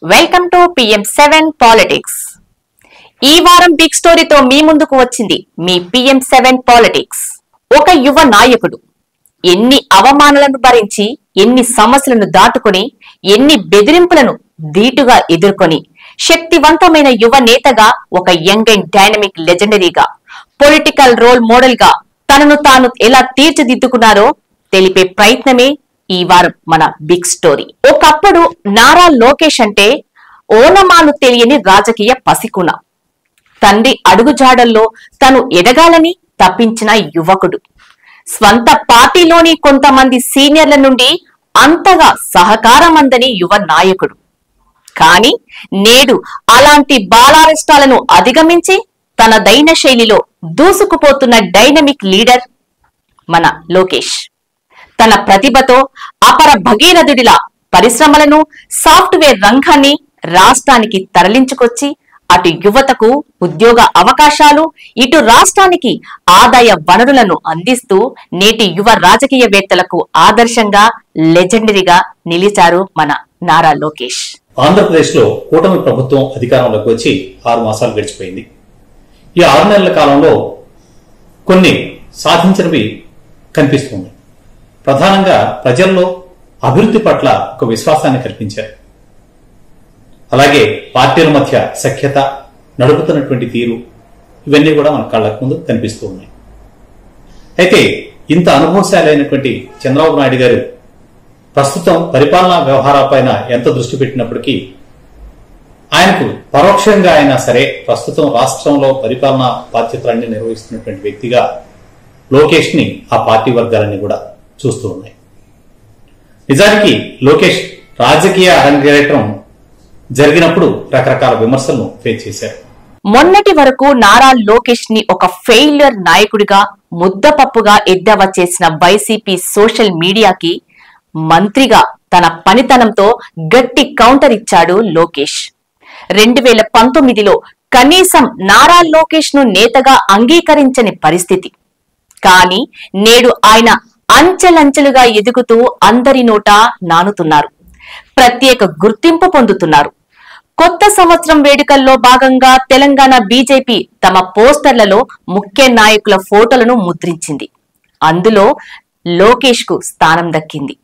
Welcome to PM7 politics. ఈ వారం big స్టోరీతో మీ ముందుకు వచ్చింది మీ PM7 పాలిటిక్స్. ఒక యువ నాయకుడు ఎన్ని అవమానాలను భరించి, ఎన్ని సమస్యలను దాటుకొని, ఎన్ని బెదిరింపులను ధీటుగా ఎదుర్కొని శక్తివంతమైన యువ నేతగా, ఒక యంగ్ అండ్ డైనమిక్ లెజెండరీగా, పొలిటికల్ రోల్ మోడల్ గా తనను తాను ఎలా తీర్చిదిద్దుకున్నారో తెలిపే ప్రయత్నమే ఈ వారం మన బిగ్ స్టోరీ. ఒకప్పుడు నారా లోకేష్ అంటే ఓనమాలు తెలియని రాజకీయ పసికున, తండ్రి అడుగుజాడల్లో తను ఎదగాలని తప్పించిన యువకుడు, స్వంత పార్టీలోని కొంతమంది సీనియర్ల నుండి అంతగా సహకారం అందని యువ నాయకుడు. కానీ నేడు అలాంటి బాలారిష్టాలను అధిగమించి తనదైన శైలిలో దూసుకుపోతున్న డైనమిక్ లీడర్ మన లోకేష్. తన ప్రతిభతో అపర భగీరథుడిలా పరిశ్రమలను, సాఫ్ట్వేర్ రంగాన్ని రాష్ట్రానికి తరలించుకొచ్చి అటు యువతకు ఉద్యోగ అవకాశాలు, ఇటు రాష్ట్రానికి ఆదాయ వనరులను అందిస్తూ నేటి యువ రాజకీయవేత్తలకు ఆదర్శంగా, లెజెండరీగా నిలిచారు మన నారా లోకేష్. ఆంధ్రప్రదేశ్ లో కూటమి ప్రభుత్వం అధికారంలోకి వచ్చి 6 మాసాలు గడిచిపోయింది. ఈ 6 నెలల కాలంలో కొన్ని సాధించినవి కనిపిస్తుంది. ప్రధానంగా ప్రజల్లో అభివృద్ధి పట్ల ఒక విశ్వాసాన్ని కల్పించారు. అలాగే పార్టీల మధ్య సఖ్యత, నడుపుతున్నటువంటి తీరు, ఇవన్నీ కూడా మన కళ్ళకు ముందు కనిపిస్తూ ఉన్నాయి. అయితే ఇంత అనుభవశాలైనటువంటి చంద్రబాబు నాయుడు గారు ప్రస్తుతం పరిపాలనా వ్యవహారాలపైన ఎంత దృష్టి పెట్టినప్పటికీ ఆయనకు పరోక్షంగా అయినా సరే ప్రస్తుతం రాష్ట్రంలో పరిపాలనా బాధ్యతలన్నీ నిర్వహిస్తున్నటువంటి వ్యక్తిగా లోకేష్ ని ఆ పార్టీ వర్గాలన్నీ కూడా చూస్తూ ఉన్నాయి. నిజానికి లోకేష్ రాజకీయ అరంగేట్రం జరిగినప్పుడు రకరకాల విమర్శలను ఫేస్ చేశారు. మొన్నటి వరకు నారా లోకేష్ ని ఒక ఫెయిల్యూర్ నాయకుడిగా, ముద్దపప్పుగా ఎద్దేవా చేసిన వైసీపీ సోషల్ మీడియాకి మంత్రిగా తన పనితనంతో గట్టి కౌంటర్ ఇచ్చాడు లోకేష్. 2019లో కనీసం నారా లోకేష్ ను నేతగా అంగీకరించని పరిస్థితి. కానీ నేడు ఆయన అంచెలంచెలుగా ఎదుగుతూ అందరి నోట నానుతున్నారు, ప్రత్యేక గుర్తింపు పొందుతున్నారు. కొత్త సంవత్సరం వేడుకల్లో భాగంగా తెలంగాణ బీజేపీ తమ పోస్టర్లలో ముఖ్య నాయకుల ఫోటోలను ముద్రించింది. అందులో లోకేష్ కు స్థానం దక్కింది.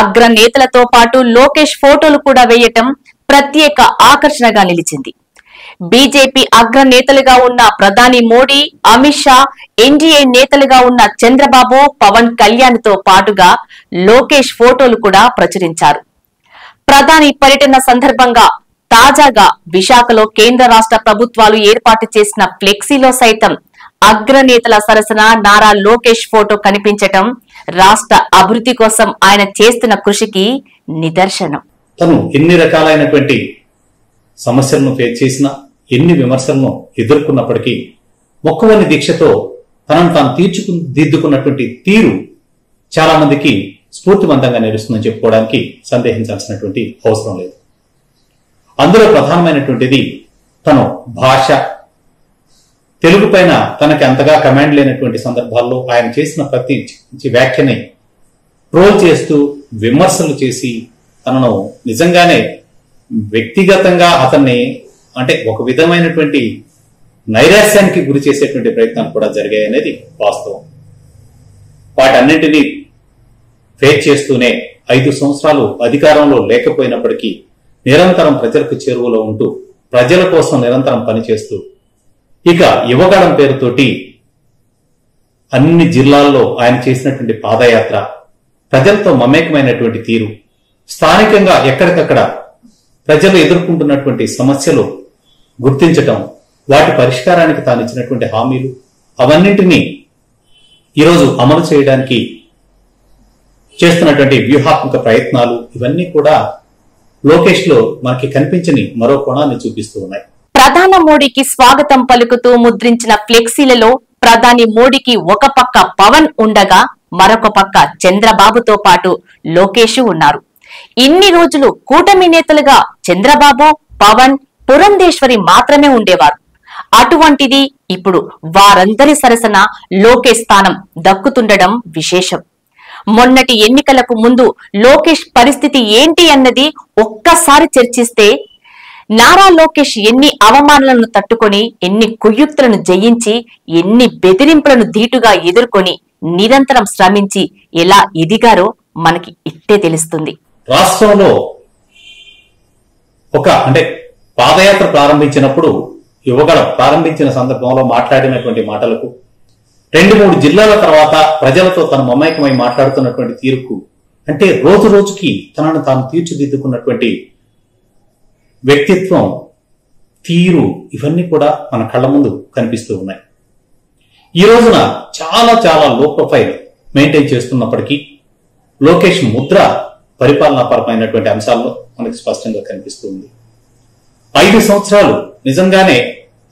అగ్ర నేతలతో పాటు లోకేష్ ఫోటోలు కూడా వేయటం ప్రత్యేక ఆకర్షణగా నిలిచింది. బీజేపీ అగ్ర నేతలుగా ఉన్న ప్రధాని మోడీ, అమిత్ షా, ఎన్డీఏ నేతలుగా ఉన్న చంద్రబాబు, పవన్ కళ్యాణ్ తో పాటుగా లోకేష్ ఫోటోలు కూడా ప్రచురించారు. ప్రధాని పర్యటన సందర్భంగా తాజాగా విశాఖలో కేంద్ర రాష్ట్ర ప్రభుత్వాలు ఏర్పాటు చేసిన ఫ్లెక్సీలో సైతం అగ్రనేతల సరసన నారా లోకేష్ ఫోటో కనిపించటం రాష్ట్ర అభివృద్ధి కోసం ఆయన చేస్తున్న కృషికి నిదర్శనం. తను ఎన్ని రకాలైనటువంటి సమస్యలను ఫేస్ చేసినా, ఎన్ని విమర్శలను ఎదుర్కొన్నప్పటికీ మొక్కవని దీక్షతో తనను తాను తీర్చిదిద్దుకున్నటువంటి తీరు చాలా మందికి స్ఫూర్తివంతంగా నిలుస్తుందని చెప్పుకోవడానికి సందేహించాల్సినటువంటి అవసరం లేదు. అందులో ప్రధానమైనటువంటిది తను భాష, తెలుగు పైన తనకి అంతగా కమాండ్ లేనటువంటి సందర్భాల్లో ఆయన చేసిన ప్రతి వ్యాఖ్యని ట్రోల్ చేస్తూ, విమర్శలు చేసి తనను నిజంగానే వ్యక్తిగతంగా అతన్ని అంటే ఒక విధమైనటువంటి నైరాశ్యానికి గురి చేసేటువంటి ప్రయత్నాలు కూడా జరిగాయనేది వాస్తవం. వాటన్నింటినీ ఫేస్ చేస్తూనే 5 సంవత్సరాలు అధికారంలో లేకపోయినప్పటికీ నిరంతరం ప్రజలకు చేరువలో ఉంటూ, ప్రజల కోసం నిరంతరం పనిచేస్తూ, ఇక యువగళం పేరుతోటి అన్ని జిల్లాల్లో ఆయన చేసినటువంటి పాదయాత్ర, ప్రజలతో మమేకమైనటువంటి తీరు, స్థానికంగా ఎక్కడికక్కడ ప్రజలు ఎదుర్కొంటున్నటువంటి సమస్యలు గుర్తించటం, వాటి పరిష్కారానికి తాను ఇచ్చినటువంటి హామీలు, అవన్నింటినీ ఈరోజు అమలు చేయడానికి చేస్తున్నటువంటి వ్యూహాత్మక ప్రయత్నాలు, ఇవన్నీ కూడా లోకేష్ లో మనకి కనిపించని మరో కోణాన్ని చూపిస్తూ ఉన్నాయి. ప్రధాని మోడీకి స్వాగతం పలుకుతూ ముద్రించిన ఫ్లెక్సీలలో ప్రధాని మోడీకి ఒక పక్క పవన్ ఉండగా మరొక పక్క చంద్రబాబుతో పాటు లోకేష్ ఉన్నారు. ఇన్ని రోజులు కూటమి నేతలుగా చంద్రబాబు, పవన్, పురంధేశ్వరి మాత్రమే ఉండేవారు. అటువంటిది ఇప్పుడు వారందరి సరసన లోకేష్ స్థానం దక్కుతుండడం విశేషం. మొన్నటి ఎన్నికలకు ముందు లోకేష్ పరిస్థితి ఏంటి అన్నది ఒక్కసారి చర్చిస్తే నారా లోకేష్ ఎన్ని అవమానాలను తట్టుకొని, ఎన్ని కుయుక్తులను జయించి, ఎన్ని బెదిరింపులను ధీటుగా ఎదుర్కొని నిరంతరం శ్రమించి ఎలా ఎదిగారో మనకి ఇట్టే తెలుస్తుంది. రాష్ట్రంలో పాదయాత్ర ప్రారంభించినప్పుడు యువగళం ప్రారంభించిన సందర్భంలో మాట్లాడినటువంటి మాటలకు 2-3 జిల్లాల తర్వాత ప్రజలతో తన మమైకమై మాట్లాడుతున్నటువంటి తీరుకు, అంటే రోజు రోజుకి తనను తాను తీర్చిదిద్దుకున్నటువంటి వ్యక్తిత్వం, తీరు, ఇవన్నీ కూడా మన కళ్ళ ముందు కనిపిస్తూ ఉన్నాయి. ఈ రోజున చాలా చాలా లో ప్రొఫైల్ మెయింటైన్ చేస్తున్నప్పటికీ లోకేష్ ముద్ర పరిపాలనాపరమైనటువంటి అంశాల్లో మనకి స్పష్టంగా కనిపిస్తుంది. 5 సంవత్సరాలు నిజంగానే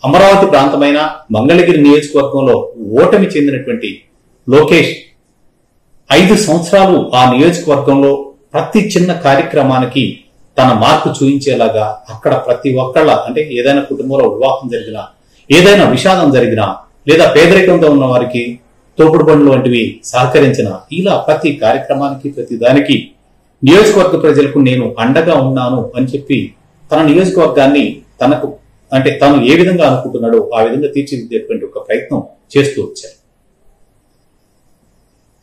అమరావతి ప్రాంతమైన మంగళగిరి నియోజకవర్గంలో ఓటమి చెందినటువంటి లోకేష్ 5 సంవత్సరాలు ఆ నియోజకవర్గంలో ప్రతి చిన్న కార్యక్రమానికి తన మార్పు చూపించేలాగా అక్కడ ప్రతి ఒక్కళ్ళ, అంటే ఏదైనా కుటుంబంలో వివాహం జరిగినా, ఏదైనా విషాదం జరిగినా, లేదా పేదరికంతో ఉన్న వారికి తోపుడు బండ్లు వంటివి సహకరించిన, ఇలా ప్రతి కార్యక్రమానికి, ప్రతి దానికి నియోజకవర్గ ప్రజలకు నేను అండగా ఉన్నాను అని చెప్పి తన నియోజకవర్గాన్ని తను ఏ విధంగా అనుకుంటున్నాడో ఆ విధంగా తీర్చిదిద్దేటువంటి ఒక ప్రయత్నం చేస్తూ వచ్చారు.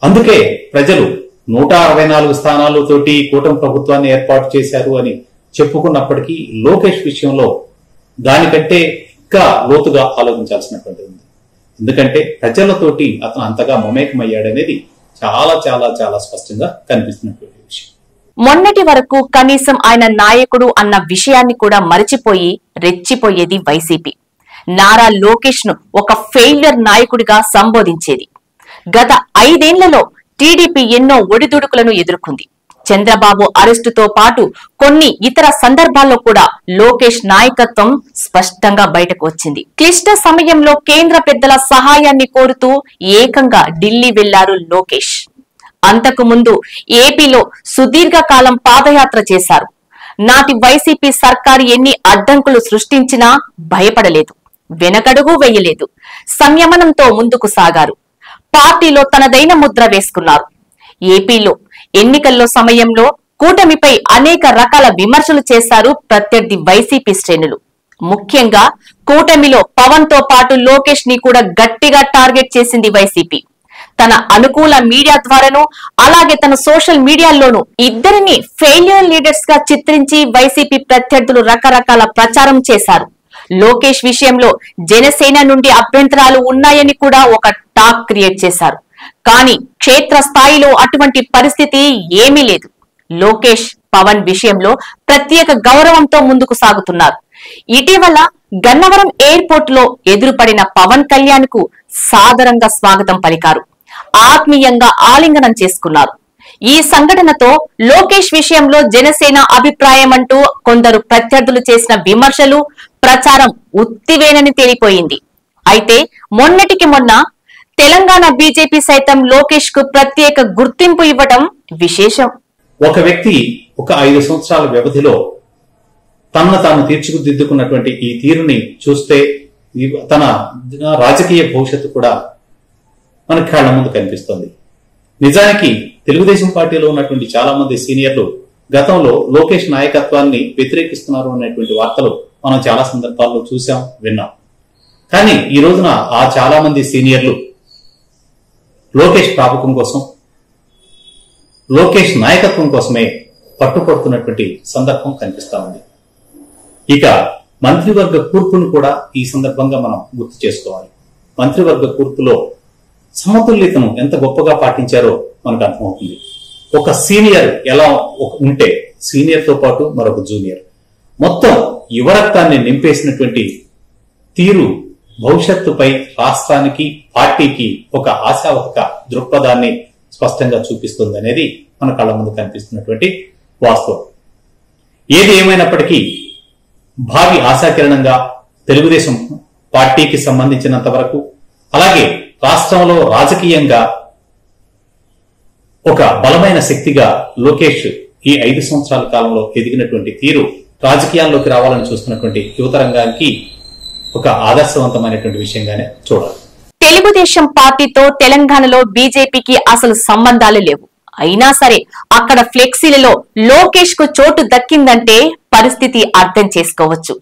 అందుకే ప్రజలు 164 స్థానాలతోటి కూటమి ప్రభుత్వాన్ని ఏర్పాటు చేశారు అని చెప్పుకున్నప్పటికీ లోకేష్ విషయంలో దానికంటే ఇంకా లోతుగా ఆలోచించాల్సినటువంటి ఉంది. ఎందుకంటే ప్రజలతోటి అతను అంతగా మమేకమయ్యాడనేది చాలా చాలా చాలా స్పష్టంగా కనిపిస్తున్నటువంటి విషయం. మొన్నటి వరకు కనీసం ఆయన నాయకుడు అన్న విషయాన్ని కూడా మరిచిపోయి రెచ్చిపోయేది వైసీపీ. నారా లోకేష్ ను ఒక ఫెయిల్యూర్ నాయకుడిగా సంబోధించేది. గత 5 ఏళ్లలో టీడీపీ ఎన్నో ఒడిదుడుకులను ఎదుర్కొంది. చంద్రబాబు అరెస్టుతో పాటు కొన్ని ఇతర సందర్భాల్లో కూడా లోకేష్ నాయకత్వం స్పష్టంగా బయటకు వచ్చింది. క్లిష్ట సమయంలో కేంద్ర పెద్దల సహాయాన్ని కోరుతూ ఏకంగా ఢిల్లీ వెళ్లారు లోకేష్. అంతకు ముందు ఏపీలో సుదీర్ఘకాలం పాదయాత్ర చేశారు. నాటి వైసీపీ సర్కారు ఎన్ని అడ్డంకులు సృష్టించినా భయపడలేదు, వెనకడుగు వేయలేదు. సంయమనంతో ముందుకు సాగారు. పార్టీలో తనదైన ముద్ర వేసుకున్నారు. ఏపీలో ఎన్నికల్లో సమయంలో కూటమిపై అనేక రకాల విమర్శలు చేశారు ప్రత్యర్థి వైసీపీ శ్రేణులు. ముఖ్యంగా కూటమిలో పవన్ తో పాటు లోకేష్ ని కూడా గట్టిగా టార్గెట్ చేసింది వైసీపీ. తన అనుకూల మీడియా ద్వారాను, అలాగే తన సోషల్ మీడియాలోనూ ఇద్దరిని ఫెయిల్యూర్ లీడర్స్ గా చిత్రించి వైసీపీ ప్రత్యర్థులు రకరకాల ప్రచారం చేశారు. లోకేష్ విషయంలో జనసేన నుండి అభ్యంతరాలు ఉన్నాయని కూడా ఒక టాక్ క్రియేట్ చేశారు. కానీ క్షేత్ర స్థాయిలో అటువంటి పరిస్థితి ఏమీ లేదు. లోకేష్ పవన్ విషయంలో ప్రత్యేక గౌరవంతో ముందుకు సాగుతున్నారు. ఇటీవల గన్నవరం ఎయిర్పోర్ట్ లో ఎదురుపడిన పవన్ కళ్యాణ్ కు సాదరంగా స్వాగతం పలికారు. ఆత్మీయంగా ఆలింగనం చేసుకున్నారు. ఈ సంఘటనతో లోకేష్ విషయంలో జనసేన అభిప్రాయం అంటూ కొందరు ప్రత్యర్థులు చేసిన విమర్శలు, ప్రచారం ఉత్తివేనని తేలిపోయింది. అయితే మొన్నటికి మొన్న తెలంగాణ బీజేపీ సైతం లోకేష్ కు ప్రత్యేక గుర్తింపు ఇవ్వడం విశేషం. ఒక వ్యక్తి ఒక 5 సంవత్సరాల వ్యవధిలో తనను తాను తీర్చిదిద్దుకున్నటువంటి ఈ తీరుని చూస్తే తన రాజకీయ భవిష్యత్తు కూడా మన కళ్ళ ముందు కనిపిస్తోంది. నిజానికి తెలుగుదేశం పార్టీలో ఉన్నటువంటి చాలా మంది సీనియర్లు గతంలో లోకేష్ నాయకత్వాన్ని వ్యతిరేకిస్తున్నారు అనేటువంటి వార్తలు మనం చాలా సందర్భాల్లో చూసాం, విన్నాం. కానీ ఈ రోజున ఆ చాలా మంది సీనియర్లు లోకేష్ ప్రాపకం కోసం, లోకేష్ నాయకత్వం కోసమే పట్టుపడుతున్నటువంటి సందర్భం కనిపిస్తా ఉంది. ఇక మంత్రివర్గ కూర్పును కూడా ఈ సందర్భంగా మనం గుర్తు చేసుకోవాలి. మంత్రివర్గ కూర్పులో సమతుల్యతను ఎంత గొప్పగా పాటించారో మనకు అర్థమవుతుంది. ఒక సీనియర్ ఎలా ఉంటే సీనియర్ తో పాటు మరొక జూనియర్, మొత్తం యువరక్తాన్ని నింపేసినటువంటి తీరు భవిష్యత్తుపై రాష్ట్రానికి, పార్టీకి ఒక ఆశావహక దృక్పథాన్ని స్పష్టంగా చూపిస్తుంది అనేది మన కళ్ళ ముందు కనిపిస్తున్నటువంటి వాస్తవం. ఏది ఏమైనప్పటికీ భావి ఆశాకిరణంగా తెలుగుదేశం పార్టీకి సంబంధించినంత వరకు, అలాగే రాష్ట్రంలో రాజకీయంగా ఒక బలమైన శక్తిగా లోకేష్ ఈ 5 సంవత్సరాల కాలంలో ఎదిగినటువంటి తీరు రాజకీయాల్లోకి రావాలని చూస్తున్నటువంటి యువతరంగానికి ఒక ఆదర్శవంతమైనటువంటి విషయంగానే చూడాలి. తెలుగుదేశం పార్టీతో తెలంగాణలో బీజేపీకి అసలు సంబంధాలు లేవు. అయినా సరే అక్కడ ఫ్లెక్సీలలో లోకేష్ కు చోటు దక్కిందంటే పరిస్థితి అర్థం చేసుకోవచ్చు.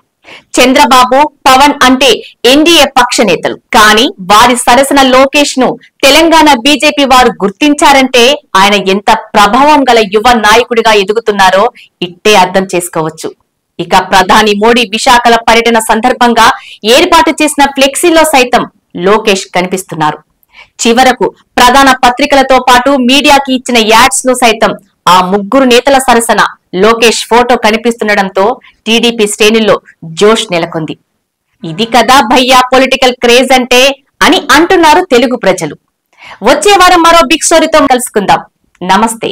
చంద్రబాబు, పవన్ అంటే ఎన్డీఏ పక్ష నేతలు. కానీ వారి సరసన లోకేష్ ను తెలంగాణ బీజేపీ వారు గుర్తించారంటే ఆయన ఎంత ప్రభావం గల యువ నాయకుడిగా ఎదుగుతున్నారో ఇట్టే అర్థం చేసుకోవచ్చు. ఇక ప్రధాని మోడీ విశాఖల పర్యటన సందర్భంగా ఏర్పాటు చేసిన ఫ్లెక్సీలో సైతం లోకేష్ కనిపిస్తున్నారు. చివరకు ప్రధాన పత్రికలతో పాటు మీడియాకి ఇచ్చిన యాడ్స్ లో సైతం ఆ ముగ్గురు నేతల సరసన లోకేష్ ఫోటో కనిపిస్తుండటంతో టీడీపీ శ్రేణుల్లో జోష్ నెలకొంది. ఇది కదా భయ్యా పొలిటికల్ క్రేజ్ అంటే అని అంటున్నారు తెలుగు ప్రజలు. వచ్చే వారం మరో బిగ్ స్టోరీతో కలుసుకుందాం. నమస్తే.